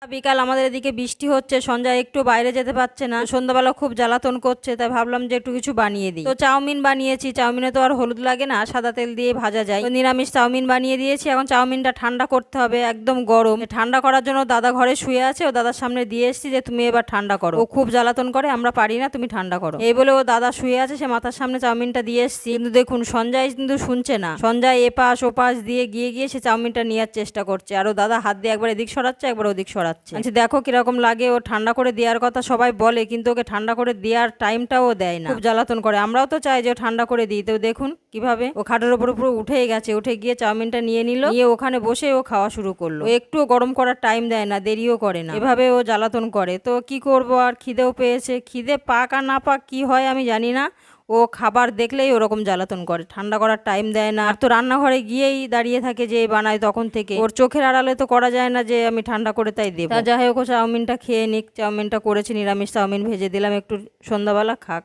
বিকাল আমাদের এদিকে বৃষ্টি হচ্ছে, সঞ্জয় একটু বাইরে যেতে পারছে না, সন্ধ্যাবেলা খুব জ্বালাতন করছে, তাই ভাবলাম যে একটু কিছু বানিয়ে দিই। তো চাউমিন বানিয়েছি, চাউমিনে তো আর হলুদ লাগে না, সাদা তেল দিয়ে ভাজা যায়। তো নিরামিষ চাউমিন বানিয়ে দিয়েছি। এখন চাউমিনটা ঠান্ডা করতে হবে, একদম গরম। ঠান্ডা করার জন্য দাদা ঘরে শুয়ে আছে, ও দাদার সামনে দিয়ে এসেছি যে তুমি এবার ঠান্ডা করো, ও খুব জ্বালাতন করে, আমরা পারি না, তুমি ঠান্ডা করো। এই বলে ও দাদা শুয়ে আছে, সে মাথার সামনে চাউমিনটা দিয়ে এসেছি। কিন্তু দেখুন সঞ্জয় কিন্তু শুনছে না, সঞ্জয় এপাশ ওপাশ দিয়ে গিয়ে সে চাউমিনটা নেওয়ার চেষ্টা করছে, আর ও দাদা হাত দিয়ে একবার এদিক সরাচ্ছে একবার ওদিক সরাচ্ছে। আচ্ছা দেখো কিরকম লাগে। ও ঠান্ডা করে দেওয়ার কথা সবাই বলে, কিন্তু ওকে ঠান্ডা করে দেওয়ার টাইমটাও দেয় না, খুব জ্বালাতন করে। আমরাও তো চাই যে ও ঠান্ডা করে দিই। তো দেখুন কিভাবে ও খাটের উপর পুরো উঠেই গেছে, উঠে গিয়ে চাউমিনটা নিয়ে নিল, নিয়ে ওখানে বসে ও খাওয়া শুরু করলো। ও একটুও গরম করার টাইম দেয় না, দেরিও করে না, এভাবে ও জ্বালাতন করে। তো কি করব আর, খিদেও পেয়েছে, খিদে পাক আর না পাক কি হয় আমি জানি না, ও খাবার দেখলেই ওরকম জ্বালাতন করে, ঠান্ডা করার টাইম দেয় না। আর তো রান্নাঘরে গিয়েই দাঁড়িয়ে থাকে যে বানায়, তখন থেকে ওর চোখের আড়ালে তো করা যায় না যে আমি ঠান্ডা করে তাই দেবো। তা যাই হোক, ও চাউমিনটা খেয়ে নিক। চাউমিনটা করেছি নিরামিষ চাউমিন, ভেজে দিলাম একটু, সন্ধ্যাবেলা খাক।